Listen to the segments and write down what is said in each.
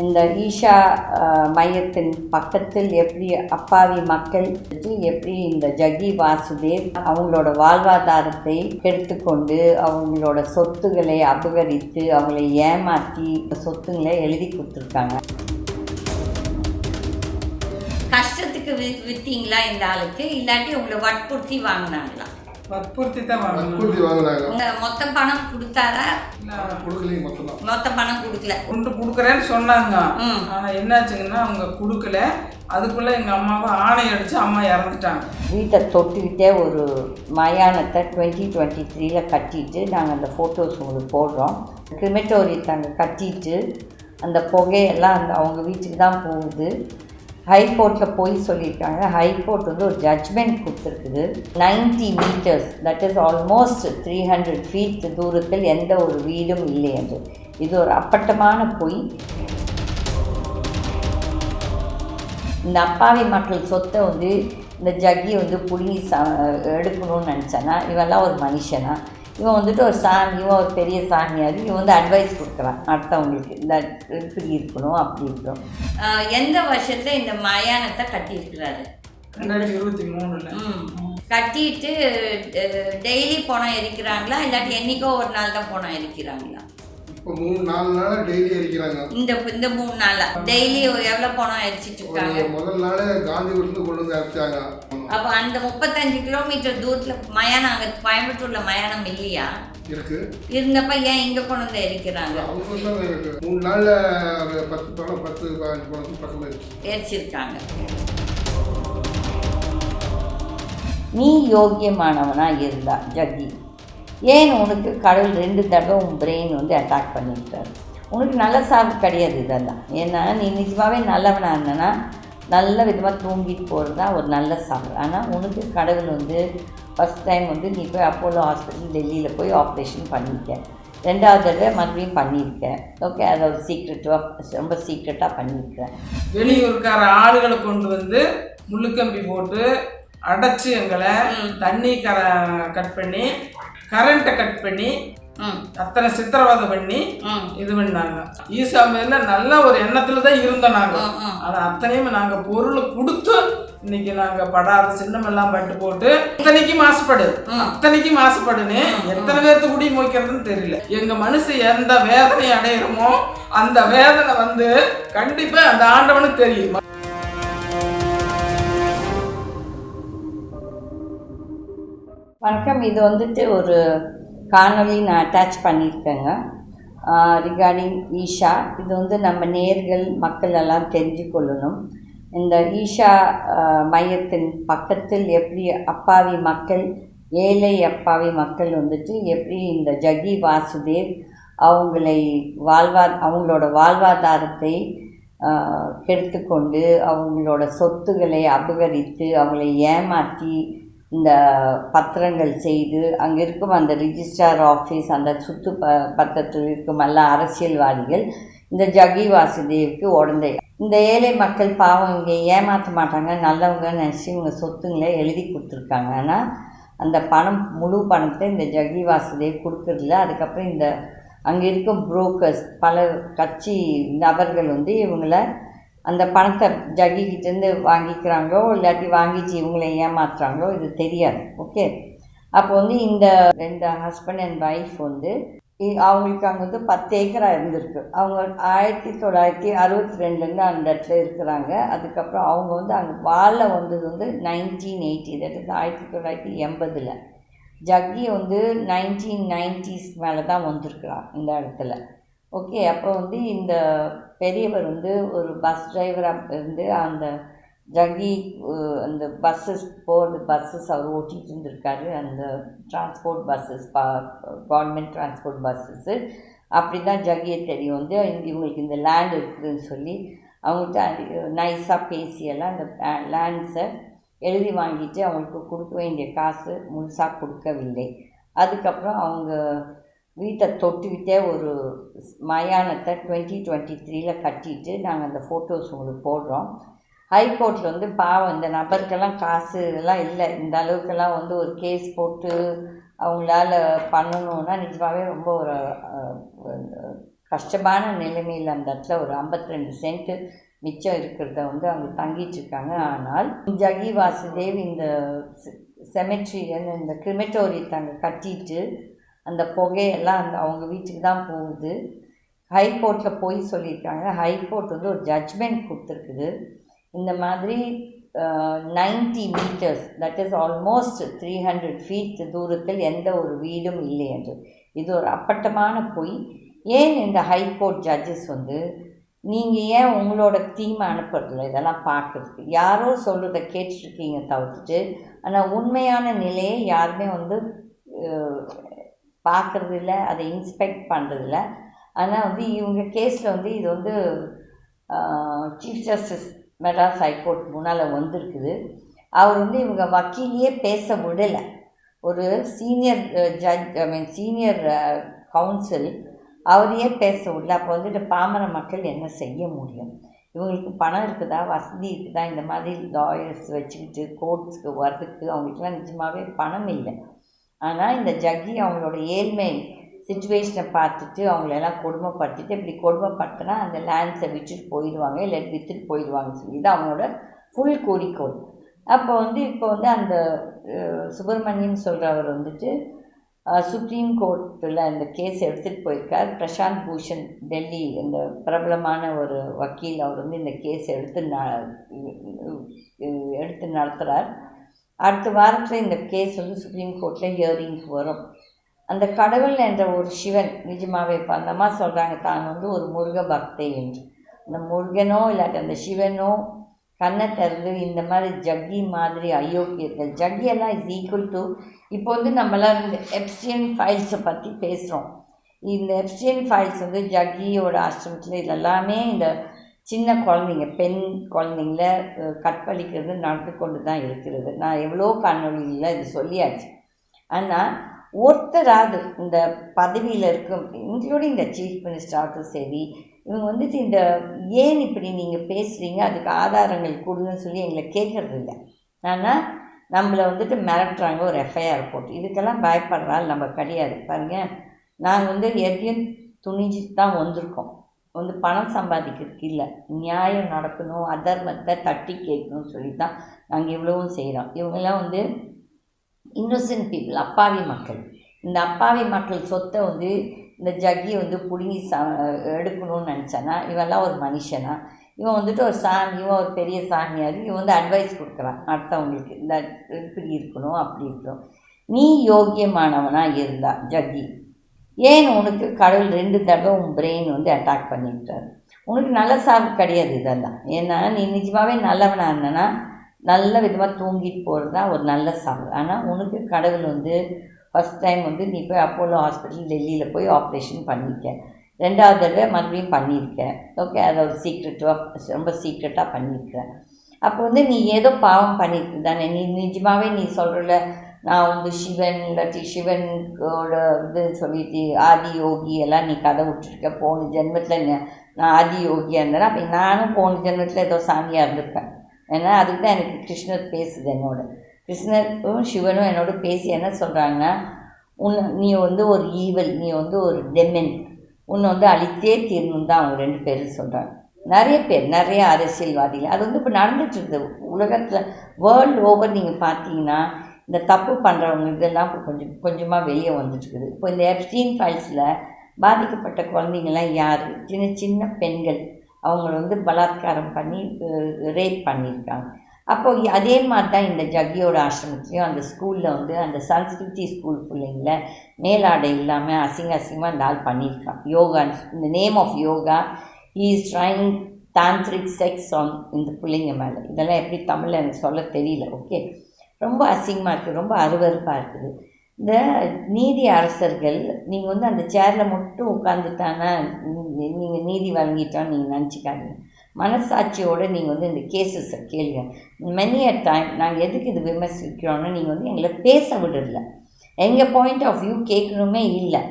இந்த ஈஷா மையத்தின் பக்கத்தில் எப்படி அப்பாவி மக்கள் எப்படி இந்த ஜக்கி வாசுதேவ் அவங்களோட வாழ்வாதாரத்தை கெடுத்துக்கொண்டு அவங்களோட சொத்துக்களை அபகரித்து அவங்களை ஏமாற்றி சொத்துங்களை எழுதி கொடுத்துருக்காங்க. கஷ்டத்துக்கு விற்றீங்களா இந்த ஆளுக்கு, இல்லாட்டி உங்களை வற்புறுத்தி வாங்கினாங்களா? வற்புறுத்தி தான் வாங்கினாங்க. மொத்த பணம் கொடுத்தாரா? மொத்த பணம் கொடுக்கல. ஒன்று கொடுக்குறேன்னு சொன்னாங்க. ஆனால் என்னாச்சுங்கன்னா அவங்க கொடுக்கல. அதுக்குள்ளே எங்கள் அம்மாவை ஆணை அடித்து அம்மா இறந்துட்டாங்க. வீட்டை தொட்டுக்கிட்டே ஒரு மயானத்தை 2023 கட்டிட்டு நாங்கள் அந்த ஃபோட்டோஸ் உங்களுக்கு போடுறோம். கிரிமேட்டோரியத்தை அங்கே கட்டிட்டு அந்த புகையெல்லாம் அவங்க வீட்டுக்கு தான் போகுது. ஹைகோர்ட்டில் போய் சொல்லியிருக்காங்க. ஹைகோர்ட் வந்து ஒரு ஜட்ஜ்மெண்ட் கொடுத்துருக்குது. 90 metres, that is almost 300 feet தூரத்தில் எந்த ஒரு வீடும் இல்லை என்று. இது ஒரு அப்பட்டமான பொய். இந்த அப்பாவி மக்கள் சொத்தை வந்து இந்த ஜக்கி வந்து புடுங்கி எடுக்கணும்னு நினச்சானா இவெல்லாம் ஒரு மனுஷனா? இவன் வந்துட்டு ஒரு இவன் ஒரு பெரிய சாமியார். இவன் வந்து அட்வைஸ் கொடுக்குறான் அடுத்தவங்களுக்கு, இந்த இப்படி இருக்கணும் அப்படி இருக்கணும். எந்த வருஷத்தில் இந்த மயானத்தை கட்டியிருக்கிறாரு? 2023 கட்டிட்டு டெய்லி பணம் எரிக்கிறாங்களா, இல்லாட்டி என்னைக்கோ ஒரு நாள் தான் பணம் எரிக்கிறாங்களா? இப்போ 3-4 நாளாக டெய்லி எரிக்கிறாங்க. இந்த 3 நாளாக டெய்லி எவ்வளோ பணம் எரிச்சிட்டு இருக்காங்க? முதல் நாள் காந்திபுரத்துக்கு கொண்டு வந்து அரைச்சாங்க. அப்போ அந்த 35 கிலோமீட்டர் தூரத்தில் மயானம், அங்கே கோயம்புத்தூரில் மயானம் இல்லையா? இருக்கு. இருந்தப்ப ஏன் இங்கே கொண்டு வந்து எரிக்கிறாங்க? அவங்க தான் இருக்கு. 3 நாளில் 10 பணம் 10-15 பணத்துக்கு பக்கமாக எரிச்சிருக்காங்க. நீ யோகியமானவனா இருந்தா ஜக்கி, ஏன் உனக்கு கடவுள் 2 தடவை உன் பிரெயின் வந்து அட்டாக் பண்ணிட்டார்? உனக்கு நல்ல சாவு கிடையாது இதெல்லாம். ஏன்னா நீ நிஜமாகவே நல்லவனாக இருந்தனா நல்ல விதமாக தூங்கிட்டு போகிறது தான் ஒரு நல்ல சாவு. ஆனால் உனக்கு கடவுள் வந்து ஃபஸ்ட் டைம் வந்து நீ போய் அப்போலோ ஹாஸ்பிட்டல் டெல்லியில் போய் ஆப்ரேஷன் பண்ணியிருக்கேன். 2வது தடவை மறுபடியும் பண்ணியிருக்கேன். ஓகே, அதை ஒரு ரொம்ப சீக்ரெட்டாக பண்ணியிருக்கேன். வெளியூருக்கார ஆளுகளை கொண்டு வந்து முள்ளுக்கம்பி போட்டு அடைச்சி எங்களை தண்ணி கட் பண்ணி கரண்ட்டை கட் பண்ணி அத்தனை சித்திரவதை பண்ணி இது பண்ணாங்க. ஈசா மேல நல்ல ஒரு எண்ணத்துல தான் இருந்தோம் நாங்க. ஆனா அத்தனையும் நாங்க பொருளை கொடுத்து இன்னைக்கு நாங்க படாத சின்னமெல்லாம் பட்டு போட்டு அத்தனைக்கு மாசுபடுன்னு எத்தனை பேர்த்து குடி மோய்க்கிறதுன்னு தெரியல. எங்க மனசு எந்த வேதனை அடையிறோமோ அந்த வேதனை வந்து கண்டிப்பா அந்த ஆண்டவனுக்கு தெரியும். வணக்கம். இது வந்துட்டு ஒரு காணொலி நான் அட்டாச் பண்ணியிருக்கேங்க ரிகார்டிங் ஈஷா. இது வந்து நம்ம நேர்கள் மக்கள் எல்லாம் தெரிஞ்சு கொள்ளணும். இந்த ஈஷா மையத்தின் பக்கத்தில் எப்படி அப்பாவி மக்கள், ஏழை அப்பாவி மக்கள் வந்துட்டு எப்படி இந்த ஜக்கி வாசுதேவ் அவங்களோட வாழ்வாதாரத்தை கெடுத்துக்கொண்டு அவங்களோட சொத்துக்களை அபகரித்து அவங்களை ஏமாற்றி இந்த பத்திரங்கள் செய்து அங்கே இருக்கும் அந்த ரிஜிஸ்ட்ரார் ஆஃபீஸ், அந்த பத்திரத்தில் இருக்கும் எல்லா அரசியல்வாதிகள் இந்த ஜக்கி வாசுதேவுக்கு உடந்தை. இந்த ஏழை மக்கள் பாவம் இங்கே ஏமாற்ற மாட்டாங்க, நல்லவங்க நினச்சி இவங்க சொத்துங்களை எழுதி கொடுத்துருக்காங்க. ஆனால் அந்த முழு பணத்தை இந்த ஜக்கி வாசுதேவ் கொடுக்கறதில்ல. அதுக்கப்புறம் இந்த அங்கே இருக்கும் புரோக்கர்ஸ், பல கட்சி நபர்கள் வந்து இவங்களை அந்த பணத்தை ஜக்கிக்கிட்டேருந்து வாங்கிக்கிறாங்களோ இல்லாட்டி வாங்கிச்சு இவங்களை ஏமாத்துறாங்களோ இது தெரியாது. ஓகே, அப்போ வந்து இந்த 2 ஹஸ்பண்ட் அண்ட் ஒய்ஃப் வந்து அவங்களுக்கு அங்கே வந்து 10 ஏக்கரா இருந்திருக்கு. அவங்க 1962 அந்த இடத்துல இருக்கிறாங்க. அதுக்கப்புறம் அவங்க வந்து அங்கே வாழ வந்தது வந்து 1980, தட் இஸ் 1980. ஜக்கி வந்து 1990s மேலே தான் வந்திருக்கிறான் இந்த இடத்துல. ஓகே, அப்போ வந்து இந்த பெரியவர் வந்து ஒரு பஸ் டிரைவராக இருந்து அந்த ஜக்கி அந்த பஸ்ஸஸ் அவர் ஓட்டிகிட்டு இருந்திருக்காரு. அந்த transport buses, government transport buses. அப்படி தான் ஜக்கியை தெரியும் வந்து இவங்களுக்கு இந்த லேண்ட் இருக்குதுன்னு சொல்லி அவங்கள்ட்ட நைஸாக பேசியெல்லாம் அந்த லேண்ட்ஸை எழுதி வாங்கிட்டு அவங்களுக்கு கொடுக்க வேண்டிய காசு முழுசாக கொடுக்கவில்லை. அதுக்கப்புறம் அவங்க வீட்டை தொட்டுக்கிட்டே ஒரு மயானத்தை 2023 கட்டிட்டு நாங்கள் அந்த ஃபோட்டோஸ் உங்களுக்கு போடுறோம். ஹைகோர்ட்டில் வந்து பாவம் இந்த நபருக்கெல்லாம் காசு எல்லாம் இல்லை. இந்த அளவுக்கெல்லாம் வந்து ஒரு கேஸ் போட்டு அவங்களால பண்ணணுன்னா நிஜமாகவே ரொம்ப ஒரு கஷ்டமான நிலைமையில் அந்த இடத்துல ஒரு 52 சென்ட் மிச்சம் இருக்கிறத வந்து அவங்க தங்கிட்டு இருக்காங்க. ஆனால் ஜகி வாசுதேவ் இந்த செமெட்ரி இந்த கிரிமெட்டோரியத்தை அங்கே கட்டிட்டு அந்த புகையெல்லாம் அவங்க வீட்டுக்கு தான் போகுது. ஹைகோர்ட்டில் போய் சொல்லியிருக்காங்க. ஹைகோர்ட் வந்து ஒரு ஜட்ஜ்மெண்ட் கொடுத்துருக்குது. இந்த மாதிரி 90 metres, that is almost 300 feet தூரத்தில் எந்த ஒரு வீடும் இல்லை என்று. இது ஒரு அப்பட்டமான பொய். ஏன் இந்த ஹைகோர்ட் ஜட்ஜஸ் வந்து நீங்கள் ஏன் உங்களோட டீமை அனுப்புறதில்ல இதெல்லாம் பார்க்குறதுக்கு? யாரோ சொல்கிறத கேட்டுட்ருக்கீங்க தவிர்த்துட்டு, ஆனால் உண்மையான நிலையை யாருமே வந்து பார்க்குறதில்ல, அதை இன்ஸ்பெக்ட் பண்ணுறதில்ல. ஆனால் வந்து இவங்க கேஸில் வந்து இது வந்து சீஃப் ஜஸ்டிஸ் மெட்ராஸ் ஹைகோர்ட் முன்னால் வந்திருக்குது. அவர் வந்து இவங்க வக்கீலையே பேச விடலை. ஒரு சீனியர் சீனியர் கவுன்சில் அவரையே பேச விடல. அப்போ வந்துட்டு பாமர மக்கள் என்ன செய்ய முடியும்? இவங்களுக்கு பணம் இருக்குதா, வசதி இருக்குதா? இந்த மாதிரி லாயர்ஸ் வச்சுக்கிட்டு கோர்ட்ஸுக்கு வர்றதுக்கு அவங்களுக்குலாம் நிஜமாகவே பணம் இல்லை. ஆனால் இந்த ஜட்ஜி அவங்களோட ஏழ்மை சிச்சுவேஷனை பார்த்துட்டு அவங்களெல்லாம் கொடுமைப்படுத்திட்டு, இப்படி கொடுமைப்படுத்தினா அந்த லேண்ட்ஸை விட்டுட்டு போயிடுவாங்க, இல்லை விற்றுட்டு போயிடுவாங்கன்னு சொல்லி தான் அவங்களோட ஃபுல் குறிக்கோள். அப்போ வந்து இப்போ வந்து அந்த சுப்பிரமணியன் சொல்கிறவர் வந்துட்டு சுப்ரீம் கோர்ட்டில் இந்த கேஸ் எடுத்துகிட்டு போயிருக்கார். பிரசாந்த் பூஷன் டெல்லி இந்த பிரபலமான ஒரு வக்கீல், அவர் வந்து இந்த கேஸ் எடுத்து நடத்துகிறார். அடுத்த வாரத்தில் இந்த கேஸ் வந்து சுப்ரீம் கோர்ட்டில் ஹியரிங்க்கு வரும். அந்த கடவுள் என்ற ஒரு சிவன் நிஜமாகவே இப்போ அந்த அம்மா சொல்கிறாங்க தான் வந்து ஒரு முருக பக்தை என்று. அந்த முருகனோ இல்லாட்டி அந்த சிவனோ கண்ணை திறந்து இந்த மாதிரி ஜக்கி மாதிரி அயோக்கியர்கள், ஜக்கியெல்லாம் இஸ் ஈக்குவல் டு இப்போ வந்து நம்மளாம் இந்த எப்ஸ்டியன் ஃபைல்ஸை பற்றி பேசுகிறோம். இந்த எப்ஸ்டியன் ஃபைல்ஸ் வந்து ஜக்கியோட ஆசிரமத்தில் இதெல்லாமே இந்த சின்ன குழந்தைங்க, பெண் குழந்தைங்கள கற்பழிக்கிறது நடந்து கொண்டு தான் இருக்கிறது. நான் எவ்வளோ காணொலியில் இது சொல்லியாச்சு. ஆனால் ஒருத்தராது இந்த பதவியில் இருக்கும், இன்க்ளூடிங் இந்த சீஃப் மினிஸ்டராகட்டும் சரி, இவங்க வந்துட்டு இந்த ஏன் இப்படி நீங்கள் பேசுகிறீங்க, அதுக்கு ஆதாரங்கள் கொடுங்கன்னு சொல்லி எங்களை கேட்குறது இல்லை. ஆனால் நம்மளை வந்துட்டு மிரட்டுறாங்க ஒரு எஃப்ஐஆர் போட்டு. இதுக்கெல்லாம் பயப்படுறாள் நம்ம கிடையாது. பாருங்கள், நாங்கள் வந்து எதையும் துணிஞ்சிட்டு தான் வந்திருக்கோம். வந்து பணம் சம்பாதிக்கிறதுக்கு இல்லை, நியாயம் நடக்கணும், அதர்மத்தை தட்டி கேட்கணும்னு சொல்லி தான் நாங்கள் இவ்வளவும் செய்கிறோம். இவங்கெல்லாம் வந்து இன்னோசன்ட் பீப்புள், அப்பாவி மக்கள். இந்த அப்பாவி மக்கள் சொத்தை வந்து இந்த ஜக்கி வந்து பிடுங்கி எடுக்கணும்னு நினச்சானா இவெல்லாம் ஒரு மனுஷனா? இவன் வந்துட்டு ஒரு இவன் ஒரு பெரிய சாமியார். இவன் வந்து அட்வைஸ் கொடுக்குறான் அடுத்தவங்களுக்கு, இந்த இப்படி இருக்கணும் அப்படி இருக்கணும். நீ யோக்கியமானவனாக இருந்தா ஜக்கி, ஏன் உனக்கு கடவுள் 2 தடவை உன் பிரெயின் வந்து அட்டாக் பண்ணிவிட்டார்? உனக்கு நல்ல சாவு கிடையாது இதெல்லாம். ஏன்னா நீ நிஜமாகவே நல்லவனாக இருந்தனா நல்ல விதமாக தூங்கிட்டு போகிறது தான் ஒரு நல்ல சாவு. ஆனால் உனக்கு கடவுள் வந்து ஃபஸ்ட் டைம் வந்து நீ போய் அப்போலோ ஹாஸ்பிட்டல் டெல்லியில் போய் ஆப்ரேஷன் பண்ணியிருக்க, 2வது தடவை மறுபடியும் பண்ணியிருக்க. ஓகே, அதை ஒரு ரொம்ப சீக்ரெட்டாக பண்ணியிருக்க. அப்போ வந்து நீ ஏதோ பாவம் பண்ணியிருக்கு தானே. நீ நிஜமாகவே நீ சொல்கிறல நான் வந்து சிவன் இல்லாட்டி சிவனோட இது சொல்லிட்டு ஆதி யோகி எல்லாம் நீ கதை விட்டுருக்க. போன ஜென்மத்தில் நான் ஆதி யோகியாக இருந்தேன்னா அப்போ நானும் போன ஜென்மத்தில் ஏதோ சாமியாக இருந்திருப்பேன். ஏன்னா அதுக்கு தான் எனக்கு கிருஷ்ணர் பேசுது. கிருஷ்ணரும் சிவனும் என்னோட பேசி என்ன சொல்கிறாங்கன்னா, நீ வந்து ஒரு ஈவல், நீ வந்து ஒரு டெமன், உன்னை வந்து அழித்தே தீரணும் தான் அவங்க 2 பேரும் சொல்கிறாங்க. நிறைய அரசியல்வாதிகள் அது வந்து இப்போ நடந்துட்டுருக்குது உலகத்தில். வேர்ல்டு ஓவர் நீங்கள் பார்த்தீங்கன்னா இந்த தப்பு பண்ணுறவங்க இதெல்லாம் இப்போ கொஞ்சமாக வெளியே வந்துட்டுருக்குது. இப்போ இந்த எப்ஸ்டீன் ஃபைல்ஸில் பாதிக்கப்பட்ட குழந்தைங்கள்லாம் யார்? சின்ன பெண்கள், அவங்கள வந்து பலாத்காரம் பண்ணி ரேப் பண்ணியிருக்காங்க. அப்போ அதே மாதிரி தான் இந்த ஜக்கியோட ஆசிரமத்துலேயும் அந்த ஸ்கூலில் வந்து அந்த சன்ஸ்கிருதி ஸ்கூல் பிள்ளைங்கள மேலாடை இல்லாமல் அசிங்கமாக இந்த ஆள் பண்ணியிருக்கான். யோகா, இந்த name of yoga, he is trying tantric sex on இந்த பிள்ளைங்க மேலே. இதெல்லாம் எப்படி தமிழில் எனக்கு சொல்ல தெரியல. ஓகே, ரொம்ப அசிங்கமாக இருக்குது, ரொம்ப அருவருப்பாக இருக்குது. இந்த நீதி அரசர்கள் நீங்கள் வந்து அந்த சேரில் மட்டும் உட்காந்துட்டானா நீங்கள் நீதி வழங்கிட்டான்னு நீங்கள் நினச்சிக்காதீங்க. மனசாட்சியோடு நீங்கள் வந்து இந்த கேஸஸை கேளுங்க. மெனி அ டைம் நாங்கள் எதுக்கு இது விமர்சிக்கிறோன்னா நீங்கள் வந்து எங்களை பேச விடுறதில்ல, எங்கள் பாயிண்ட் ஆஃப் வியூ கேட்கணுமே இல்லை.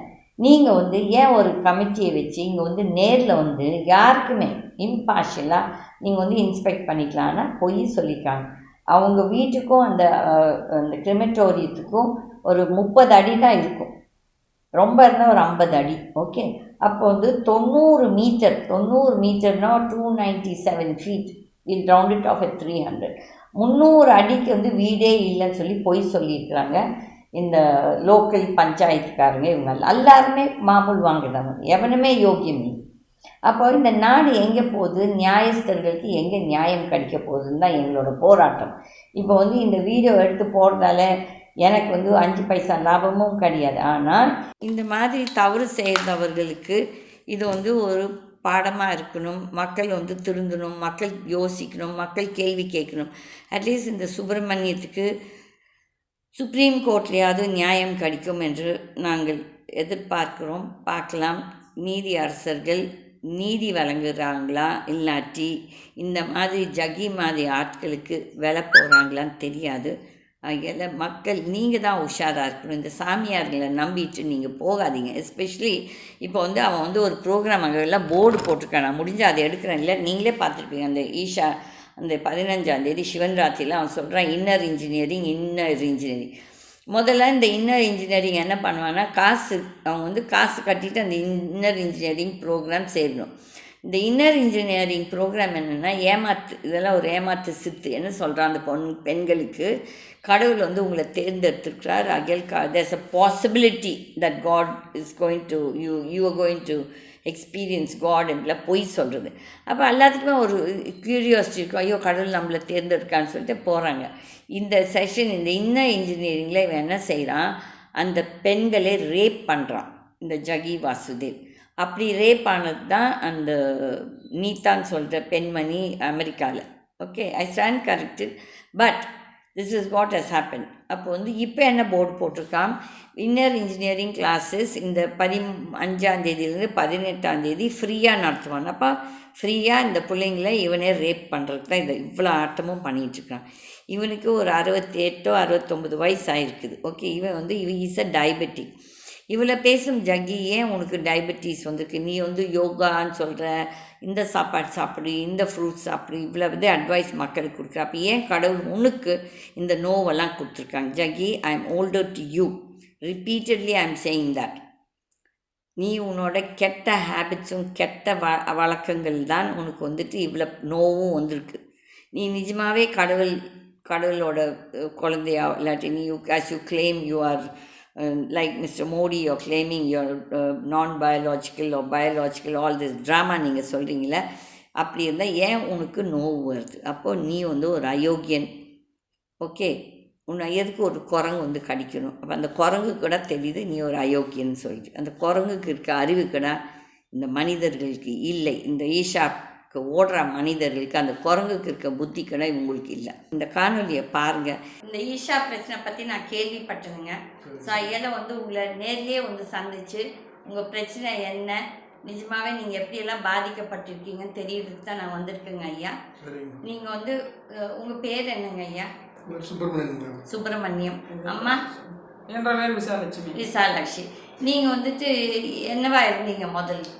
நீங்கள் வந்து ஏன் ஒரு கமிட்டியை வச்சு இங்கே வந்து நேரில் வந்து யாருக்குமே இம்பார்ஷியலாக நீங்கள் வந்து இன்ஸ்பெக்ட் பண்ணிக்கலான்னா பொய் சொல்லிக்காங்க. அவங்க வீட்டுக்கும் அந்த கிரிமெட்டோரியத்துக்கும் ஒரு 30 அடி தான் இருக்கும், ரொம்ப இருந்தால் ஒரு 50 அடி. ஓகே, அப்போ வந்து 90 மீட்டர்னா 297 feet. We'll round it off at 300. 300 அடிக்கு வந்து வீடே இல்லைன்னு சொல்லி பொய் சொல்லியிருக்கிறாங்க இந்த லோக்கல் பஞ்சாயத்துக்காரங்க. இவங்க எல்லாருமே மாமூல் வாங்கினாங்க, எவனுமே யோகியம் இல்லை. அப்போ இந்த நாடு எங்கே போகுது, நியாயஸ்தர்களுக்கு எங்கே நியாயம் கிடைக்க போகுதுன்னு தான் எங்களோட போராட்டம். இப்போ வந்து இந்த வீடியோ எடுத்து போடுறதால எனக்கு வந்து 5 பைசா லாபமும் கிடையாது. ஆனால் இந்த மாதிரி தவறு செய்தவர்களுக்கு இது வந்து ஒரு பாடமாக இருக்கணும். மக்கள் வந்து திருந்தணும், மக்கள் யோசிக்கணும், மக்கள் கேள்வி கேட்கணும். அட்லீஸ்ட் இந்த சுப்பிரமணியத்துக்கு சுப்ரீம் கோர்ட்லேயாவது நியாயம் கிடைக்கும் என்று நாங்கள் எதிர்பார்க்கிறோம். பார்க்கலாம் நீதி அரசர்கள் நீதி வழங்குறாங்களா, இல்லாட்டி இந்த மாதிரி ஜக்கி மாதிரி ஆட்களுக்கு விலை போகிறாங்களான்னு தெரியாது. அதில் மக்கள் நீங்கள் தான் உஷாராக இருக்கணும். இந்த சாமியார்களை நம்பிட்டு நீங்கள் போகாதீங்க. எஸ்பெஷலி இப்போ வந்து அவன் வந்து ஒரு ப்ரோக்ராம் அங்கே எல்லாம் போர்டு போட்டிருக்கான், நான் முடிஞ்சால் அதை எடுக்கிறேன். இல்லை நீங்களே பார்த்துருப்பீங்க அந்த ஈஷா அந்த 15ஆம் தேதி சிவன் ராத்திரியில் அவன் சொல்கிறான் இன்னர் இன்ஜினியரிங். முதல்ல இந்த இன்னர் இன்ஜினியரிங் என்ன பண்ணுவான்னா அவங்க வந்து காசு கட்டிட்டு அந்த இன்னர் இன்ஜினியரிங் ப்ரோக்ராம் சேரணும். இந்த இன்னர் இன்ஜினியரிங் ப்ரோக்ராம் என்னென்னா இதெல்லாம் ஒரு ஏமாத்து சித்து. என்ன சொல்கிறான் அந்த பெண்களுக்கு கடவுள் வந்து உங்களை தேர்ந்தெடுத்துருக்கிறார். There's a possibility that God is going to you are going to experience God என்பதில் பொய் சொல்கிறது. அப்போ எல்லாத்துக்குமே ஒரு க்யூரியாசிட்டி இருக்கும், ஐயோ கடவுள் நம்மளை தேர்ந்தெடுக்கான்னு சொல்லிட்டு போகிறாங்க. இந்த செஷன் இந்த இன்னர் இன்ஜினியரிங்கில் இவன் என்ன செய்கிறான், அந்த பெண்களை ரேப் பண்ணுறான் இந்த ஜகி வாசுதேவ். அப்படி ரேப் ஆனது தான் அந்த நீத்தான்னு சொல்கிற பெண்மணி அமெரிக்காவில். Okay, I stand corrected, but this is what has happen. அப்போ வந்து இப்போ என்ன போர்டு போட்டிருக்கான், இன்னர் இன்ஜினியரிங் கிளாஸஸ் இந்த 15ஆம் தேதியிலேருந்து 18ஆம் தேதி ஃப்ரீயாக நடத்துவான். அப்போ ஃப்ரீயாக இந்த பிள்ளைங்கள இவனே ரேப் பண்ணுறதுக்கு தான் இவ்வளோ ஆட்டமும் பண்ணிகிட்ருக்கான். இவனுக்கு ஒரு 68 69 வயசு ஆகிருக்குது. ஓகே, இவன் இஸ் அ டயபெட்டிக். இவ்வளோ பேசும் ஜக்கி, ஏன் உனக்கு டயபெட்டிஸ் வந்திருக்கு, நீ வந்து யோகான்னு சொல்கிற, இந்த சாப்பாடு சாப்பிடு, இந்த ஃப்ரூட்ஸ் சாப்பிடு, இவ்வளோ வந்து அட்வைஸ் மக்களுக்கு கொடுக்குற. அப்போ ஏன் கடவுள் உனக்கு இந்த நோவெல்லாம் கொடுத்துருக்காங்க? Jaggi, I am older to you, repeatedly I am saying that. நீ உன்னோட கெட்ட ஹேபிட்ஸும் கெட்ட வழக்கங்கள் தான் உனக்கு வந்துட்டு இவ்வளோ நோவும் வந்திருக்கு. நீ நிஜமாகவே கடவுளோட குழந்தையா, இல்லாட்டி நீ as you claim you are like Mr. Modi, you're claiming you're non-biological or biological, all this drama நீங்கள் சொல்கிறீங்களே, அப்படி இருந்தால் ஏன் உனக்கு நோவு வருது? அப்போது நீ வந்து ஒரு அயோக்கியன். ஓகே, உன்னை எதுக்கு ஒரு குரங்கு வந்து கடிக்கணும்? அப்போ அந்த குரங்கு கூட தெரியுது நீ ஒரு அயோக்கியன்னு சொல்லிட்டு. அந்த குரங்குக்கு இருக்க அறிவு கூட இந்த மனிதர்களுக்கு இல்லை. இந்த ஈஷாக்கு ஓடுற மனிதர்களுக்கு, அந்த குரங்குக்கு இருக்க புத்தி கூட இவங்களுக்கு இல்லை. இந்த காணொலியை பாருங்கள். இந்த ஈஷா பிரச்சனை பற்றி நான் கேள்விப்பட்டேனுங்க. ஸோ ஐயாவில் வந்து உங்களை நேர்லேயே வந்து சந்தித்து உங்கள் பிரச்சனை என்ன, நிஜமாகவே நீங்கள் எப்படியெல்லாம் பாதிக்கப்பட்டிருக்கீங்கன்னு தெரியறதுக்கு தான் நான் வந்திருக்கேங்க ஐயா. நீங்கள் வந்து உங்கள் பேர் என்னங்க ஐயா? சுப்பிரமணியம். அம்மா என்ற பேர் விசாலட்சுமி. நீங்கள் வந்துட்டு என்னவா இருந்தீங்க முதல்ல?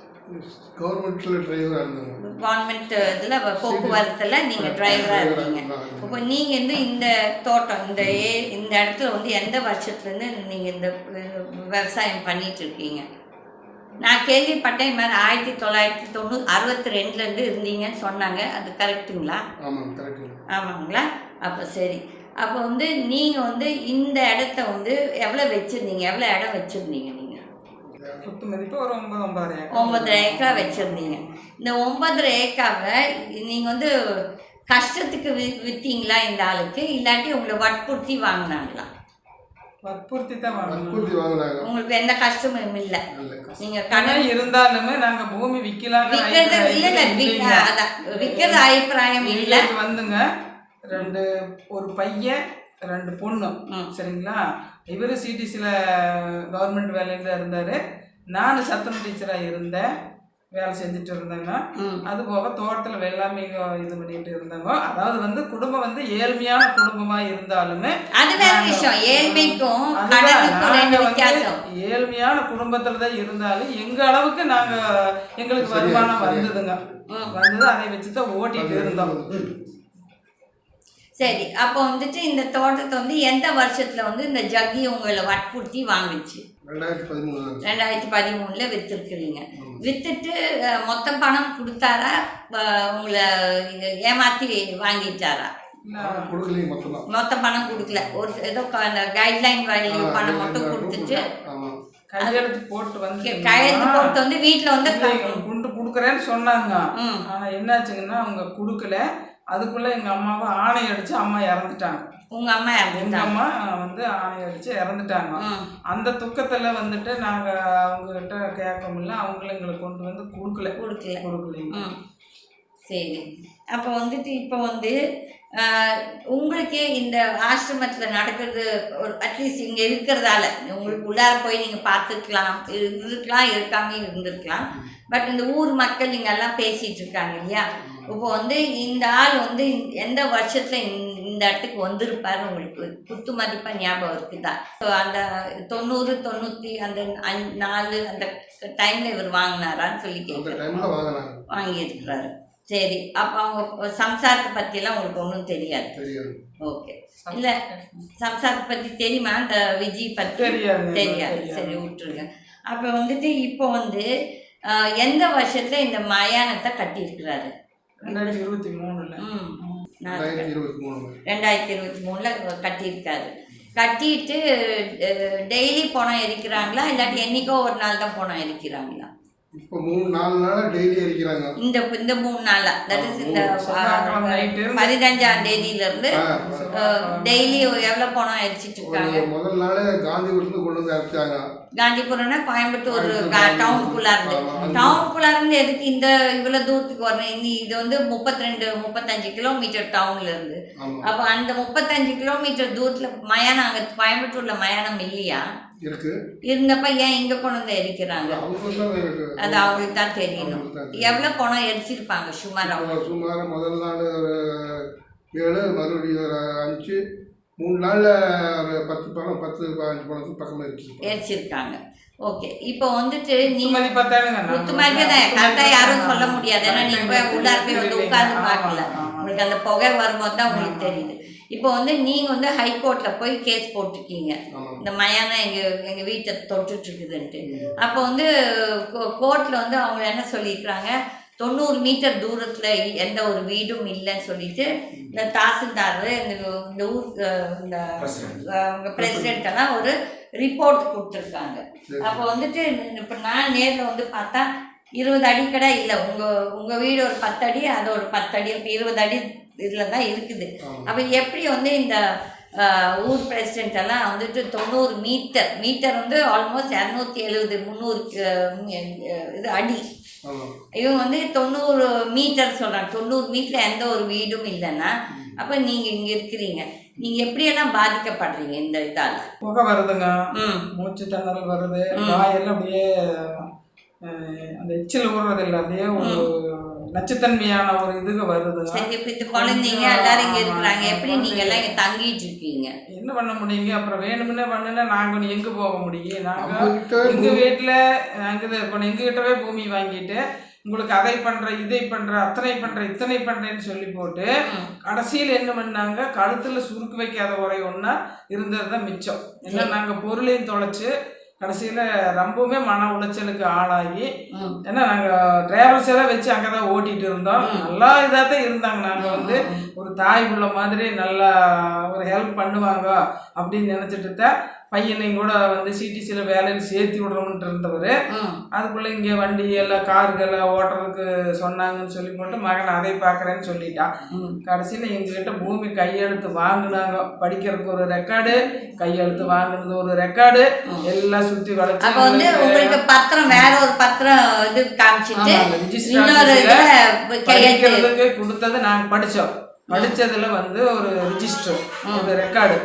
கவர்மெண்ட் இதில் போக்குவரத்தில் நீங்கள் டிரைவராக இருந்தீங்க. இப்போ நீங்கள் வந்து இந்த தோட்டம் இந்த இடத்துல வந்து எந்த வருஷத்துலேருந்து நீங்கள் இந்த விவசாயம் பண்ணிகிட்டு இருக்கீங்க? நான் கேள்விப்பட்டேன் இது மாதிரி 1962 இருந்தீங்கன்னு சொன்னாங்க. அது கரெக்டுங்களா? ஆமாங்களா? அப்போ சரி. அப்போ வந்து நீங்கள் வந்து இந்த இடத்த வந்து எவ்வளோ வச்சுருந்தீங்க, எவ்வளோ இடம் வச்சுருந்தீங்க? நீங்கள் மதிப்பு ஒரு 9 ஏக்கரா வச்சுருந்தீங்க. இந்த 9 ஏக்கராவை நீங்கள் வந்து கஷ்டத்துக்கு விற்றீங்களா இந்த ஆளுக்கு, இல்லாட்டி உங்களை வற்புறுத்தி வாங்கினாங்களா? வற்புறுத்தி தான் வாங்கினாங்க. உங்களுக்கு எந்த கஷ்டமும் இல்லை? நீங்கள் கடன் இருந்தாலுமே நாங்கள் பூமி விற்கிறது அபிப்பிராயம் இல்லை. வந்துங்க ஒரு பையன் 2 பொண்ணு, சரிங்களா? இவர் சிடிசியில் கவர்மெண்ட் வேலையில் தான் இருந்தார். நான் சத்தம் டீச்சராக இருந்தேன், வேலை செஞ்சுட்டு இருந்தேங்க. அது போக தோட்டத்தில் வெள்ளாமை இது பண்ணிட்டு இருந்தாங்க. அதாவது வந்து குடும்பம் வந்து ஏழ்மையான குடும்பமாக இருந்தாலுமே ஏழ்மையான குடும்பத்தில் தான் இருந்தாலும் எங்கள் அளவுக்கு எங்களுக்கு வருமானம் வந்ததுங்க. அதை வச்சு தான் ஓட்டிட்டு இருந்தோம். சரி, அப்போ வந்துட்டு இந்த தோட்டத்தை வந்து எந்த வருஷத்தில் வந்து இந்த ஜக்கி உங்களை வற்புறுத்தி வாங்கிச்சு? 2013 2013 விற்றுருக்குறீங்க. வித்துட்டு மொத்த பணம் கொடுத்தாரா, உங்களை ஏமாற்றி வாங்கிட்டாரா? கொடுக்கலையே, மொத்தமாக மொத்த பணம் கொடுக்கல, ஒரு ஏதோ அந்த கைட்லைன் வேல்யூ பணம் மட்டும் கொடுத்துட்டு கையெழுத்து போட்டு வந்து கையெழுத்து போட்டு வந்து வீட்டில் வந்து குண்டு கொடுக்குறேன்னு சொன்னாங்க. ஆனால் என்னாச்சுங்கன்னா அவங்க கொடுக்கல. அதுக்குள்ளே எங்கள் அம்மாவை ஆணை அடித்து அம்மா இறந்துட்டாங்க. உங்கள் அம்மா எங்கள் அம்மா வந்து ஆணை அடித்து இறந்துட்டாங்க. அந்த துக்கத்தில் வந்துட்டு நாங்கள் அவங்ககிட்ட கேட்க முடியல. அவங்களும் எங்களுக்கு கொண்டு வந்து கொடுக்கலைங்க. சரி, அப்போ வந்துட்டு இப்போ வந்து உங்களுக்கு இந்த ஆசிரமத்தில் நடக்கிறது அட்லீஸ்ட் இங்கே இருக்கிறதால உங்களுக்கு உள்ளார போய் நீங்கள் பார்த்துக்கலாம், இருக்காம இருந்திருக்கலாம். பட் இந்த ஊர் மக்கள் நீங்கள் எல்லாம் பேசிகிட்டு இருக்காங்க இல்லையா? இப்போ வந்து இந்த ஆள் வந்து எந்த வருஷத்தில் இந்த இடத்துக்கு வந்திருப்பார் உங்களுக்கு குத்து மதிப்பாக ஞாபகம் இருக்குதா? ஸோ அந்த 90, 90 அந்த 4 அந்த டைமில் இவர் வாங்கினாரான்னு சொல்லி கேட்குறாரு. வாங்கியிருக்கிறாரு. சரி, அப்போ அவங்க சம்சாரத்தை பற்றியெல்லாம் உங்களுக்கு ஒன்றும் தெரியாது. ஓகே, இல்லை சம்சாரத்தை பற்றி தெரியுமா? அந்த விஜய் பற்றி தெரியாது. சரி, விட்டுருங்க. அப்போ வந்துட்டு இப்போ வந்து எந்த வருஷத்தில் இந்த மயானத்தை கட்டியிருக்கிறாரு? 2023 கட்டியிருக்காரு. கட்டிட்டு டெய்லி பணம் எரிக்கிறாங்களா, இல்லாட்டி என்னைக்கோ ஒரு நாள் தான் பணம் எரிக்கிறாங்களா? இப்போ 3-4 நாளா டெய்லி எரிக்கிறாங்க. இந்த 3 நாளா, தட் இஸ் இந்த 15ஆம் தேதியிலிருந்து டெய்லி எவ்வளோ பணம் எரிச்சிட்டு இருக்காங்க? முதல் நாள் காந்திபுரத்துல கொண்டு வந்து இறச்சாங்க. காந்திபுரம்னா கோயம்புத்தூர் டவுனுக்குள்ளா இருந்து. டவுனுக்குள்ளா இருந்து எதுக்கு இந்த இவ்வளோ தூரத்துக்கு வரணும்? இது வந்து 32-35 கிலோமீட்டர் டவுன்ல இருந்து. அப்போ அந்த 35 கிலோமீட்டர் தூரத்தில் மயானம், அங்கே கோயம்புத்தூர்ல மயானம் இல்லையா? இருந்தப்ப ஏன் இங்க கொண்டு வந்து எரிக்கிறாங்க? அது அவங்களுக்கு தான் தெரியணும். எவ்வளவு பணம் எரிச்சிருப்பாங்க சுமாரா? முதல் நாள் ஒரு 7, மறுபடியும் ஒரு 5, 3 நாள்ல ஒரு 10-15 பணத்துக்கு பக்கமா எரிச்சிருக்காங்க. ஓகே, இப்போ வந்துட்டு நீங்க குத்துமதிப்பு தான் கரெக்டாக யாரும் சொல்ல முடியாது. ஏன்னா நீங்க போய் உள்ளார போய் வந்து உட்கார்ந்து பார்க்கல. உங்களுக்கு அந்த புகை வரும்போது தான் உங்களுக்கு தெரியுது. இப்போ வந்து நீங்கள் வந்து ஹைகோர்ட்டில் போய் கேஸ் போட்டிருக்கீங்க, இந்த மயானம் எங்கள் வீட்டை தொட்டுட்டு இருக்குதுன்ட்டு. அப்போ வந்து கோர்ட்டில் வந்து அவங்க என்ன சொல்லியிருக்கிறாங்க, 90 மீட்டர் தூரத்தில் எந்த ஒரு வீடும் இல்லைன்னு சொல்லிட்டு இந்த தாசில்தார் இந்த ஊர் இந்த பிரசிடென்ட் எல்லாம் ஒரு ரிப்போர்ட் கொடுத்துருக்காங்க. அப்போ வந்துட்டு இப்போ நான் நேரில் வந்து பார்த்தா 20 அடி கடை இல்லை. உங்கள் வீடு ஒரு 10 அடி, அது ஒரு 10 அடி, இப்போ 20 அடி இதில் தான் இருக்குது. அப்போ எப்படி வந்து இந்த ஊர் பிரசிடென்ட் எல்லாம் வந்துட்டு 90 மீட்டர் வந்து ஆல்மோஸ்ட் 270-300 இது அடி. இவங்க வந்து 90 மீட்டர் சொல்கிறாங்க. 90 மீட்டர் எந்த ஒரு வீடும் இல்லைன்னா அப்போ நீங்கள் இங்கே இருக்கிறீங்க, நீங்கள் எப்படியெல்லாம் பாதிக்கப்படுறீங்க இந்த இதால்? புகை வருதுங்க, மூச்சு திணறல் வருது, வாயெல்லாம் அப்படியே அந்த எச்சில் ஊறுறது இல்லை, அப்படியே ஒரு நச்சுத்தன்மையான ஒரு இதுக்கு வருது. குழந்தைங்க எல்லாரும் இங்கே இருக்கிறாங்க, எப்படி நீங்கள் எல்லாம் இங்கே தங்கிட்டு இருக்கீங்க? என்ன பண்ண முடியுங்க? அப்புறம் வேணும்னே பண்ணுன்னா நாங்கள் எங்கே போக முடியும்? நாங்கள் எங்கள் வீட்டில் அங்கே இருக்கணும். எங்ககிட்டவே பூமி வாங்கிட்டு உங்களுக்கு அதை பண்ணுற, இதை பண்ணுற, அத்தனை பண்ணுற, இத்தனை பண்ணுறேன்னு சொல்லி போட்டு கடைசியில் என்ன பண்ணாங்க, கழுத்தில் சுருக்கு வைக்காத ஒரே ஒன்றா இருந்தது தான் மிச்சம். ஏன்னா நாங்கள் பொருளையும் தொலைச்சி கடைசியில் ரொம்பவுமே மன உளைச்சலுக்கு ஆளாகி, ஏன்னா நாங்கள் டிராவல்ஸ் எல்லாம் வச்சு அங்கே தான் ஓட்டிகிட்டு இருந்தோம். நல்லா இதாக தான் இருந்தாங்க. நாங்கள் வந்து ஒரு தாய் உள்ள மாதிரி நல்லா ஒரு ஹெல்ப் பண்ணுவாங்க அப்படின்னு நினச்சிட்டு தான் பையனையும் கூட வந்து சிடிசியில் வேலையில் சேர்த்து விடுறோம்ட்டு இருந்தவர். அதுக்குள்ளே இங்கே வண்டி எல்லாம் காருகளை ஓட்டுறதுக்கு சொன்னாங்கன்னு சொல்லி போட்டு மகன் அதை பார்க்குறேன்னு சொல்லிட்டான். கடைசியில் எங்ககிட்ட பூமி கையெழுத்து வாங்கினாங்க. படிக்கிறதுக்கு ஒரு ரெக்கார்டு, கையெழுத்து வாங்கினது ஒரு ரெக்கார்டு, எல்லாம் சுற்றி வளைச்சு உங்களுக்கு பத்திரம் வேற ஒரு பத்திரம் இது காமிச்சிட்டு படிக்கிறதுக்கு கொடுத்தது நாங்கள் படித்தோம். படித்ததில் வந்து ஒரு ரிஜிஸ்டர், ஒரு ரெக்கார்டு,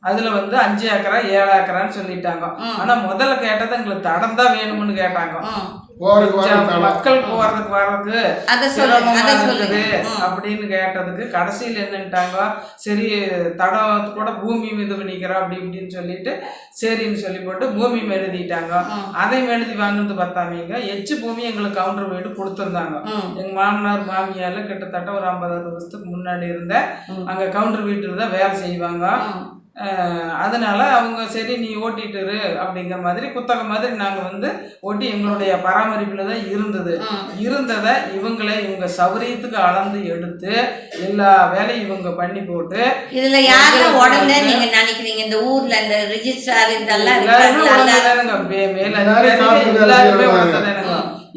அதில் வந்து 5 ஏக்கரா 7 ஏக்கரான்னு சொல்லிட்டாங்க. ஆனால் முதல்ல கேட்டது எங்களுக்கு தடம் தான் வேணும்னு கேட்டாங்க. மக்கள் போறதுக்கு வர்றதுக்கு இருக்குது அப்படின்னு கேட்டதுக்கு கடைசியில் என்னன்ட்டாங்க, சரி தடம் கூட பூமி மீது பண்ணிக்கிறோம் அப்படி இப்படின்னு சொல்லிட்டு சரின்னு சொல்லி போட்டு பூமி எழுதிட்டாங்க. அதையும் எழுதி வாங்கினது பார்த்தாமீங்க எச்சு பூமி எங்களுக்கு கவுண்டர் வீடு கொடுத்துருந்தாங்க. எங்க மாமனார் மாமியால கிட்டத்தட்ட ஒரு 50-60 வருஷத்துக்கு முன்னாடி இருந்த அங்க கவுண்டர் வீட்டுல தான் வேலை செய்வாங்க. அதனால அவங்க சரி நீ ஓட்டிட்டுரு அப்படிங்கிற மாதிரி குத்தகை மாதிரி நாங்கள் வந்து ஓட்டி எங்களுடைய பராமரிப்பில் தான் இருந்ததை இவங்க சௌரியத்துக்கு அளந்து எடுத்து எல்லா வேலையும் இவங்க பண்ணி போட்டு இதுல யாரும் உடனே நீங்க நினைக்கிறீங்க இந்த ஊர்ல இந்த ரிஜிஸ்ட்ரார் இதெல்லாம் எல்லாருமே உடனேதானுங்க.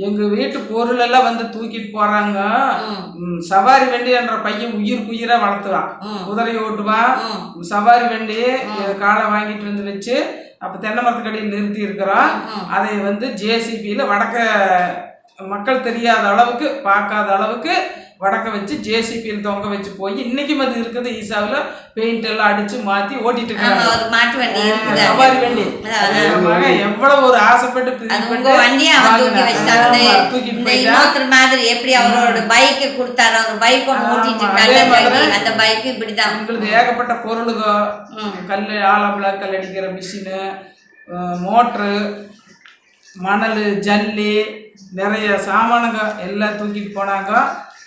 எங்க வீட்டு பொருள் எல்லாம் வந்து தூக்கிட்டு போறாங்க. சவாரி வண்டி என்ற பையன் உயிரா வளர்த்துவான், குதிரை ஓட்டுவான், சவாரி வண்டி காலை வாங்கிட்டு வந்து வச்சு அப்ப தென்னை மரத்துக்கடியில் நிறுத்தி இருக்கிறோம். அதை வந்து ஜேசிபியில வடக்க மக்கள் தெரியாத அளவுக்கு பார்க்காத அளவுக்கு வடக்க வச்சு ஜேசிபியில் தொங்க வச்சு போய் இன்னைக்கும் அது இருக்குது. ஈசாவில் பெயிண்ட் எல்லாம் அடிச்சு மாத்தி ஓட்டிட்டு இருக்காங்க சவாரி வண்டி. எவ்வளவு ஒரு ஆசைப்பட்டு தூக்கிட்டு போயிட்டா மாதிரி எப்படி அவரோட பைக்கு கொடுத்தாரு, அவர் பைக் அந்த பைக் இப்படிதான் உங்களுக்கு ஏகப்பட்ட பொருளுங்க, கல் ஆலம்புல கல் அடிக்கிற மிஷினு, மோட்ரு, மணல், ஜல்லி, நிறைய சாமானுங்க எல்லாம் தூக்கிட்டு போனாங்க.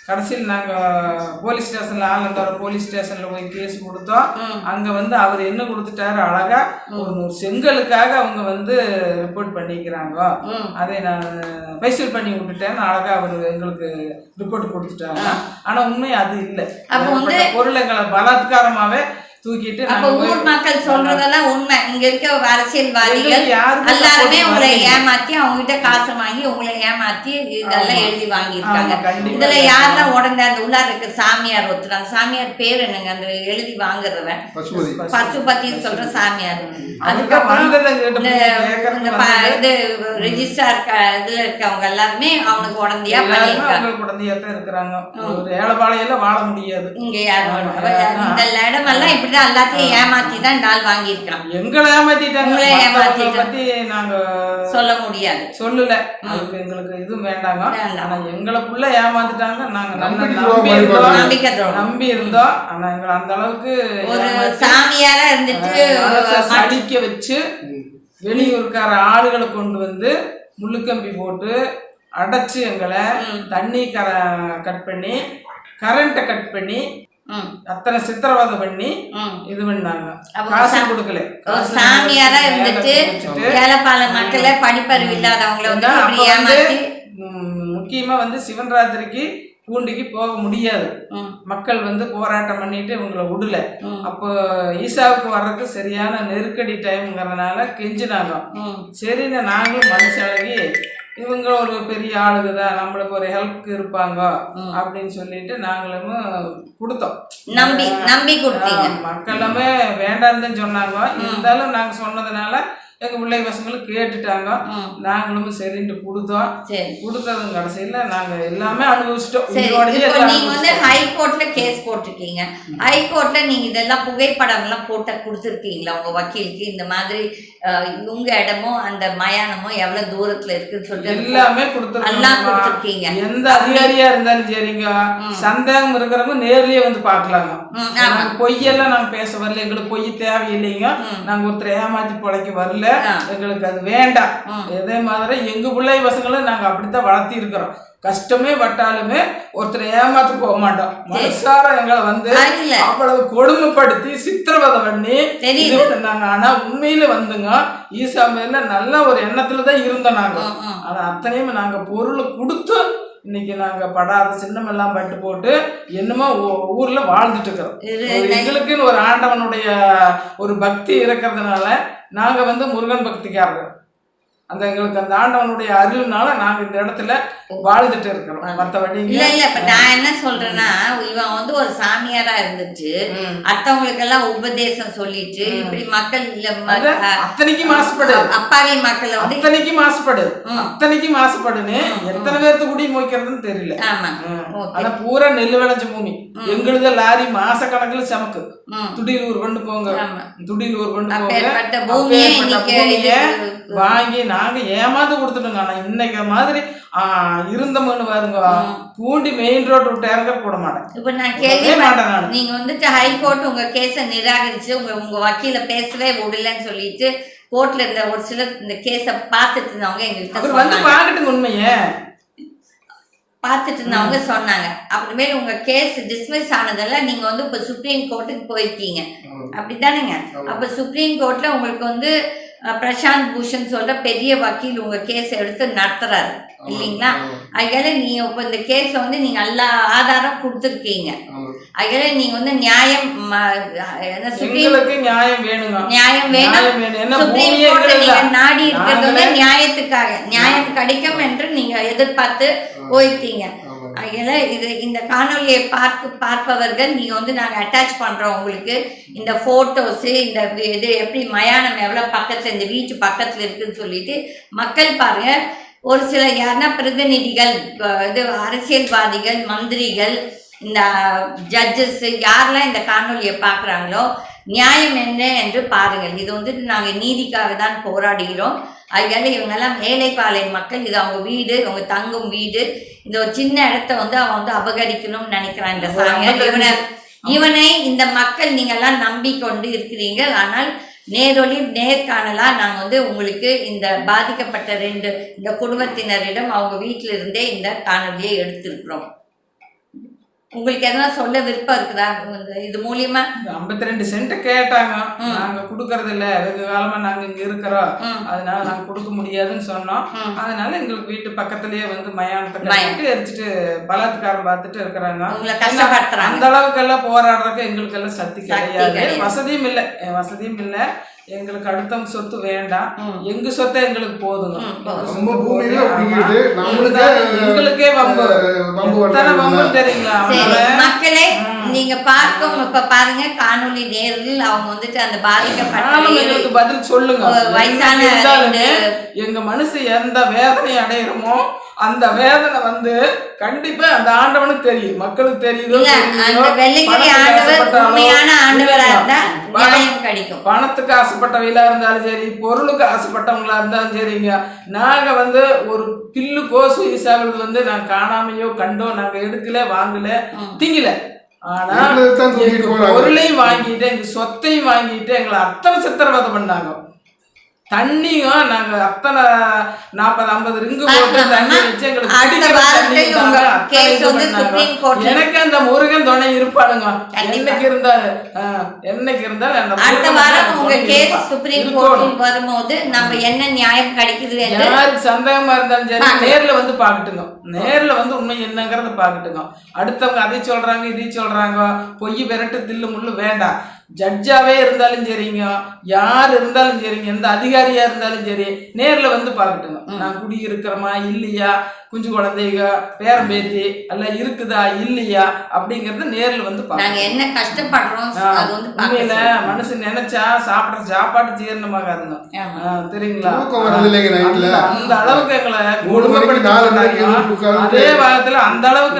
கடைசியில் நாங்கள் போலீஸ் ஸ்டேஷனில் ஆலந்தோர போலீஸ் ஸ்டேஷனில் போய் கேஸ் கொடுத்தோம். அங்கே வந்து அவர் என்ன கொடுத்துட்டாரு, அழகா ஒரு செங்கலுக்காக அவங்க வந்து ரிப்போர்ட் பண்ணிக்கிறாங்க. அதை நான் பைசல் பண்ணி விட்டுட்டேன்னு அழகா அவர் எங்களுக்கு ரிப்போர்ட் கொடுத்துட்டாங்க. ஆனால் உண்மை அது இல்லை. பொருள் எங்களை பலாத்காரமாகவே தூக்கிட்டு ஊர் மக்கள் சொல்றதெல்லாம் உண்மை. இங்க இருக்க அரசியல்வாதிகள் எல்லாருமே உங்களை ஏமாத்தி அவங்க கிட்ட காசு வாங்கி உங்களை ஏமாத்தி இதெல்லாம் எழுதி வாங்கியிருக்காங்க. இதுல யாரெல்லாம் உடனே அந்த உள்ளார இருக்க சாமியார் ஒத்துறாங்க. சாமியார் பேர் என்னங்க அந்த எழுதி வாங்குறவன்? பசுபதி சொல்ற சாமியார். அதுக்கப்புறம் இது ரிஜிஸ்டார் இதுல இருக்கவங்க எல்லாருமே அவனுக்கு உடந்தையா இருக்கிறாங்க. ஏழைபாளையில வாழ முடியாது. இங்க யாரும் இந்த இடமெல்லாம் இப்படி எல்லாத்தையும் ஏமாத்தி தான் டால் வாங்கி இருக்கான். எங்களை ஏமாத்திட்டாங்க பத்தி நாங்க சொல்ல முடியாது, சொல்லல. அதுக்கு எங்களுக்கு இதுவும் வேண்டாங்க. ஆனா எங்களுக்குள்ள ஏமாத்திட்டாங்க. நாங்க நம்பி இருந்தோம். ஆனா எங்களை அந்த அளவுக்கு ஒரு சாமியாரா இருந்துட்டு அடிக்க வச்சு வெளியூருக்கார ஆளுகளை கொண்டு வந்து முள்ளுக்கம்பி போட்டு அடைச்சு எங்களை தண்ணி கட் பண்ணி கரண்ட்டை கட் பண்ணி அத்தனை சித்திரவதை பண்ணி இது பண்ணாங்க. காசு கொடுக்கல. சாமியாரா இருந்துட்டு ஏழைப்பாள மக்களை படிப்பறிவு இல்லாதவங்களை வந்து முக்கியமா வந்து சிவன்ராத்திரிக்கு பூண்டிக்கு போக முடியாது. மக்கள் வந்து போராட்டம் பண்ணிட்டு இவங்களை விடல. அப்போ ஈசாவுக்கு வர்றதுக்கு சரியான நெருக்கடி டைம்ங்கிறதுனால கெஞ்சினாங்க. சரின்னு நாங்களும் மனுஷழகி இவங்க ஒரு பெரிய ஆளுக்குதான், நம்மளுக்கு ஒரு ஹெல்ப்க்கு இருப்பாங்க அப்படின்னு சொல்லிட்டு நாங்களும் கொடுத்தோம். நம்பி கொடுத்தீங்க. மக்கள் எல்லாமே வேண்டான்னு சொன்னாங்க. இருந்தாலும் நாங்க சொன்னதுனால எங்க பிள்ளை பசங்களும் கேட்டுட்டாங்க. நாங்களும் சரின்ட்டு கொடுத்தோம். கொடுத்தது கடைசியில நாங்க எல்லாமே அனுபவிச்சிட்டோம். நீங்க வந்து ஹைகோர்ட்ல கேஸ் போட்டிருக்கீங்க. ஹைகோர்ட்ல நீங்க இதெல்லாம் புகைப்படம் எல்லாம் போட்ட கொடுத்துருக்கீங்களா உங்க வக்கீலுக்கு? இந்த மாதிரி உங்க இடமும் அந்த மயானமும் எவ்வளவு தூரத்துல இருக்குன்னு சொல்லிட்டு எல்லாமே கொடுத்துருக்கீங்க. எந்த அதிகாரியா இருந்தாலும் சரிங்க, சந்தேகம் இருக்கிறவங்க நேர்லயே வந்து பாக்கலாங்க. பொய்யெல்லாம் நாங்க பேச வரல. எங்களுக்கு பொய் தேவையில்லைங்க. நாங்க ஒருத்தர் ஏமாத்தி பொழைக்க வரல. எங்களுக்கு அது வேண்டாம். இதே மாதிரி எங்க பிள்ளை பசங்களும் நாங்க அப்படித்தான் வளர்த்தி இருக்கிறோம். கஷ்டமே பட்டாலுமே ஒருத்தர் ஏமாத்து போக மாட்டோம். மனசார எங்களை வந்து அவ்வளவு கொடுமைப்படுத்தி சித்திரவதை பண்ணி நாங்க. ஆனா உண்மையில வந்துங்க ஈசா மேல நல்ல ஒரு எண்ணத்துலதான் இருந்தோம் நாங்க. ஆனா அத்தனையும் நாங்க பொருள் கொடுத்து இன்னைக்கு நாங்க படாத சின்னமெல்லாம் பட்டு போட்டு என்னமோ ஊர்ல வாழ்ந்துட்டு இருக்கிறோம். எங்களுக்குன்னு ஒரு ஆண்டவனுடைய ஒரு பக்தி இருக்கிறதுனால நாங்க வந்து முருகன் பக்திக்காரர்கள். அந்த எங்களுக்கு அந்த ஆண்டவனுடைய அருள்னால நாங்க இந்த இடத்துல வாழ்ந்துட்டு இருக்கிறோம். மற்றபடி இல்ல இப்ப நான் என்ன சொல்றேன்னா, இவன் வந்து ஒரு சாமியாரா இருந்துச்சு, அடுத்தவங்களுக்கு எல்லாம் உபதேசம் சொல்லிட்டு இப்படி மக்கள் அத்தனைக்கு மாசுபடு, அப்பாவி மக்களை வந்து அத்தனைக்கு மாசுபடுன்னு எத்தனை பேர்த்து குடி மோய்க்கிறதுன்னு தெரியல. ஆனா பூரா நெல் விளைஞ்ச பூமி. எங்களுது லாரி மாச கணக்குல சமக்கு. துடியலூர் கொண்டு போங்க, துடியலூர் கொண்டு போங்க வாங்கி நாங்க ஏமாந்து கொடுத்துட்டோங்க. ஆனா இன்னைக்கு மாதிரி இருந்தோம்னு பாருங்க, பூண்டி மெயின் ரோடு விட்டு இறங்க கூட மாட்டேன். இப்ப நான் கேள்வி மாட்டேன். நீங்க வந்துட்டு ஹைகோர்ட் உங்க கேஸை நிராகரிச்சு உங்க வக்கீல பேசவே விடலன்னு சொல்லிட்டு கோர்ட்ல இருந்த ஒரு சிலர் இந்த கேஸை பார்த்துட்டு இருந்தவங்க எங்ககிட்ட வந்து பாக்கட்டுங்க. உண்மையே பார்த்துட்டு இருந்தவங்க சொன்னாங்க. அப்புறமேல உங்கள் கேஸ் டிஸ்மிஸ் ஆனதெல்லாம் நீங்கள் வந்து இப்போ சுப்ரீம் கோர்ட்டுக்கு போயிருக்கீங்க, அப்படி தானேங்க? அப்போ சுப்ரீம் கோர்ட்டில் உங்களுக்கு வந்து பிரசாந்த் பூஷன் சொல்கிற பெரிய வக்கீல் உங்கள் கேஸை எடுத்து நடத்துகிறாரு இல்லைங்களா? அதனால நீங்கள் இப்போ இந்த கேஸை வந்து நீங்கள் எல்லா ஆதாரம் கொடுத்துருக்கீங்க. அதனால நீங்கள் வந்து நியாயம் நியாயம் வேணும். சுப்ரீம் கோர்ட்டில் நீங்கள் நாடி இருக்கிறது வந்து நியாயத்துக்காக, நியாயம் கிடைக்கும் என்று நீங்கள் எதிர்பார்த்து போயிருக்கீங்க. அதனால இந்த காணொலியை பார்ப்பவர்கள் நீங்கள் வந்து நாங்கள் அட்டாச் பண்ணுறோம் உங்களுக்கு இந்த ஃபோட்டோஸு, இந்த இது எப்படி மயானம் எவ்வளோ பக்கத்தில் இந்த வீட்டு பக்கத்தில் இருக்குதுன்னு சொல்லிட்டு மக்கள் பாருங்கள். ஒரு சில யாருன்னா பிரதிநிதிகள், இது அரசியல்வாதிகள், மந்திரிகள், இந்த ஜட்ஜஸ்ஸு யாரெல்லாம் இந்த காணொலியை பார்க்குறாங்களோ நியாயம் என்ன என்று பாருங்கள். இது வந்துட்டு நாங்கள் நீதிக்காக தான் போராடுகிறோம். அதனால இவங்கெல்லாம் ஏழைப்பாளை மக்கள், இது அவங்க வீடு, அவங்க தங்கும் வீடு. இந்த ஒரு சின்ன இடத்த வந்து அவன் வந்து அபகரிக்கணும்னு நினைக்கிறான் இந்த சாமியார். இவனை இந்த மக்கள் நீங்கள்லாம் நம்பிக்கொண்டு இருக்கிறீர்கள். ஆனால் நேர்காணலாக நாங்கள் வந்து உங்களுக்கு இந்த பாதிக்கப்பட்ட 2 இந்த குடும்பத்தினரிடம் அவங்க வீட்டில் இருந்தே இந்த காணொலியை எடுத்திருக்கிறோம். உங்களுக்கு எதனா சொல்ல விருப்பம் இருக்குதா? இது மூலியமா 52 சென்ட் கேட்டாங்க, நாங்க குடுக்கறது இல்ல, வெகு காலமா நாங்க இங்க இருக்கிறோம், அதனால நாங்க கொடுக்க முடியாதுன்னு சொன்னோம். அதனால எங்களுக்கு வீட்டு பக்கத்துலயே வந்து மயானத்தை கட்டிட்டு எரிச்சிட்டு பலாத்காரம் பார்த்துட்டு இருக்கிறாங்க. அந்த அளவுக்கு எல்லாம் போராடுறதுக்கு எங்களுக்கு எல்லாம் சக்தி கிடையாது, வசதியும் இல்லை. எங்களுக்கு அடுத்தவங்க சொத்து வேண்டாம், எங்க சொத்தை எங்களுக்கு போதுங்க. எங்களுக்கே வம்பு தெரியுங்களா? மக்களே நீங்க பார்க்கும் இப்ப பாருங்க காணொலி நேரில் அவங்க வந்துட்டு அந்த பாதிக்கப்பட்ட பதில் சொல்லுங்க. வயசான எங்க மனசு எந்த வேதனை அடையிறோமோ அந்த வேதனை வந்து கண்டிப்பா அந்த ஆண்டவனுக்கு தெரியும், மக்களுக்கு தெரியுதோ பணத்துக்கு ஆசைப்பட்டவங்களா இருந்தாலும் சரி, பொருளுக்கு ஆசைப்பட்டவங்களா இருந்தாலும் சரிங்க. நாங்க வந்து ஒரு பில்லு கோசு ஈசாவுக்கு வந்து நாங்க காணாமையோ கண்டோ நாங்க எடுக்கல, வாங்கல, திங்கல. ஆனா பொருளையும் வாங்கிட்டு எங்க சொத்தையும் வாங்கிட்டு எங்களை அத்தனை சித்திரவதை பண்ணாங்க. தண்ணியும் நாங்க அத்தனை 40-50 ரிங்கு போட்டு தண்ணி வச்சு எங்களுக்கு எனக்கு அந்த முருகன் துணை இருப்பானுங்க. என்னைக்கு இருந்தாலும் வரும்போது நம்ம என்ன நியாயம் கிடைக்குது, யாருக்கு சந்தேகமா இருந்தாலும் சரி நேர்ல வந்து பாக்கட்டுங்க, நேர்ல வந்து உண்மை என்னங்கிறத பாக்கட்டுங்க. அடுத்தவங்க அதை சொல்றாங்க இதை சொல்றாங்க, பொய் விரட்டு தில்லு முள்ளு வேண்டாம். ஜட்ஜாவே இருந்தாலும் சரிங்க, யார் இருந்தாலும் சரிங்க, எந்த அதிகாரியா இருந்தாலும் சரி நேர்ல வந்து பாக்கட்டுங்க. நான் குடி இருக்கிறோமா இல்லையா, குஞ்சு குழந்தைங்க பேரம்பேத்தி எல்லாம் இருக்குதா இல்லையா அப்படிங்கறத நேர்ல வந்து பாருங்க. என்ன கஷ்டப்படுறோம் உண்மையில மனசு நினைச்சா சாப்பிடுற சாப்பாடு ஜீரணமாகாதுங்க, தெரியுங்களா? அந்த அளவுக்கு எங்களை அதே வாரத்துல அந்த அளவுக்கு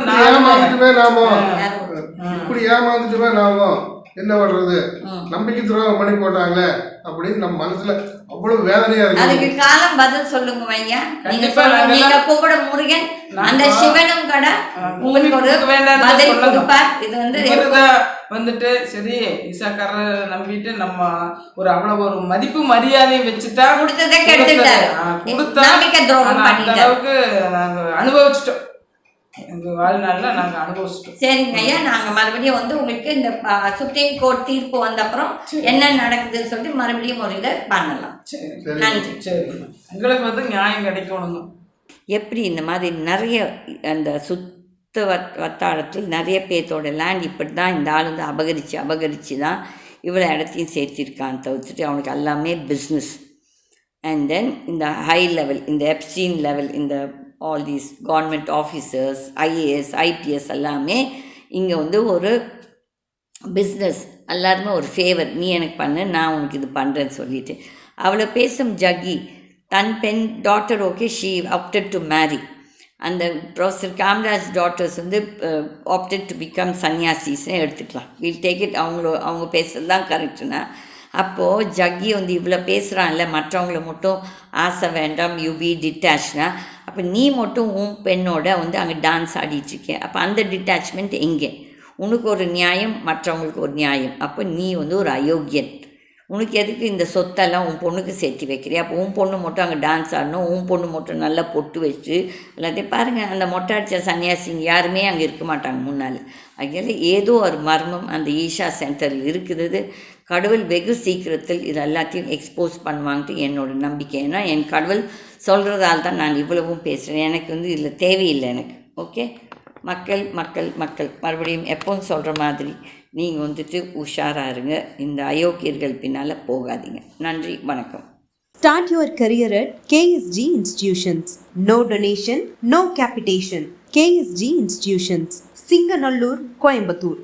இப்படி ஏமாந்துட்டுமே நாம என்ன பண்றது, நம்பிக்கை துரோகம் பண்ணி போட்டாங்களே அப்படின்னு நம்ம மனசுல அவ்வளவு வேதனையா இருக்கு. அதுக்கு காலம் பதில் சொல்லுங்க ஐயா. நீங்க கூப்பிட முருகன் அந்த சிவனும் கூட உங்களுக்கு ஒரு பதில் கொடுப்பார். இது வந்து வந்துட்டு சரி ஈசாக்கார நம்பிட்டு நம்ம ஒரு அவ்வளவு ஒரு மதிப்பு மரியாதையும் வச்சுட்டா கொடுத்ததை கெடுத்துட்டாரு, நம்பிக்கை துரோகம் அந்த அளவுக்கு நாங்க அனுபவிச்சிட்டோம், எங்கள் வாழ்நாளில் நாங்கள் அனுபவிச்சிட்டோம். சரிங்க ஐயா, நாங்கள் மறுபடியும் வந்து உங்களுக்கு இந்த சுப்ரீம் கோர்ட் தீர்ப்பு வந்த அப்புறம் என்ன நடக்குதுன்னு சொல்லிட்டு மறுபடியும் ஒரு இதை பண்ணலாம். நன்றி. சரி, எங்களுக்கு வந்து நியாயம் கிடைக்கணுங்க. எப்படி இந்த மாதிரி நிறைய அந்த வட்டாரத்தில் நிறைய பேர்த்தோட லேண்ட் இப்படி தான் இந்த ஆள் வந்து அபகரித்து தான் இவ்வளோ இடத்தையும் சேர்த்திருக்கான்னு தவிர்த்துட்டு அவனுக்கு எல்லாமே பிஸ்னஸ். அண்ட் தென் இந்த ஹை லெவல், இந்த எப்ஸ்டீன் லெவல், இந்த all these government officers, IAS, IPS எல்லாமே இங்கே வந்து ஒரு பிஸ்னஸ், எல்லாருமே ஒரு ஃபேவர், நீ எனக்கு பண்ணு நான் உனக்கு இது பண்ணுறேன்னு சொல்லிட்டு அவளை பேசும் ஜக்கி தன் பெண் daughter okay she opted to marry. அந்த ப்ரொஃபஸர் காமராஜ் டாட்டர்ஸ் வந்து ஆப்டட் டு பிகம் சன்னியாசிஸ்ன்னு எடுத்துக்கலாம். வில் டேக் இட், அவங்க பேசுகிறது தான் கரெக்டுனா. அப்போது ஜக்கி வந்து இவ்வளோ பேசுகிறான்ல, மற்றவங்கள மட்டும் ஆசை வேண்டாம், யூ பி டிட்டாச்னா, அப்போ நீ மட்டும் உன் பெண்ணோட வந்து அங்கே டான்ஸ் ஆடிட்டுருக்கேன். அப்போ அந்த டிட்டாச்மெண்ட் எங்கே? உனக்கு ஒரு நியாயம், மற்றவங்களுக்கு ஒரு நியாயம். அப்போ நீ வந்து ஒரு அயோக்கியன், உனக்கு எதுக்கு இந்த சொத்தெல்லாம் உன் பொண்ணுக்கு சேர்த்து வைக்கிறியா? அப்போ உன் பொண்ணு மட்டும் அங்கே டான்ஸ் ஆடணும், உன் பொண்ணு மட்டும் நல்லா பொட்டு வச்சு எல்லாத்தையும் பாருங்கள். அந்த மொட்டை அடித்த சன்னியாசிங்க யாருமே அங்கே இருக்க மாட்டாங்க முன்னால். அதனால ஏதோ ஒரு மர்மம் அந்த ஈஷா சென்டரில் இருக்குது. கடவுள் வெகு சீக்கிரத்தில் இது எல்லாத்தையும் எக்ஸ்போஸ் பண்ணுவாங்கட்டு என்னோடய நம்பிக்கை. ஏன்னா என் கடவுள் சொல்கிறதால தான் நான் இவ்வளவும் பேசுகிறேன். எனக்கு இதில் தேவையில்லை எனக்கு. ஓகே, மக்கள் மக்கள் மக்கள் மறுபடியும் எப்போவும் சொல்கிற மாதிரி நீங்கள் உஷாராக இருங்க. இந்த அயோக்கியர்கள் பின்னால் போகாதீங்க. நன்றி, வணக்கம். Start your career at KSG Institutions. No donation, no capitation. KSG Institutions, Singanallur, Coimbatore.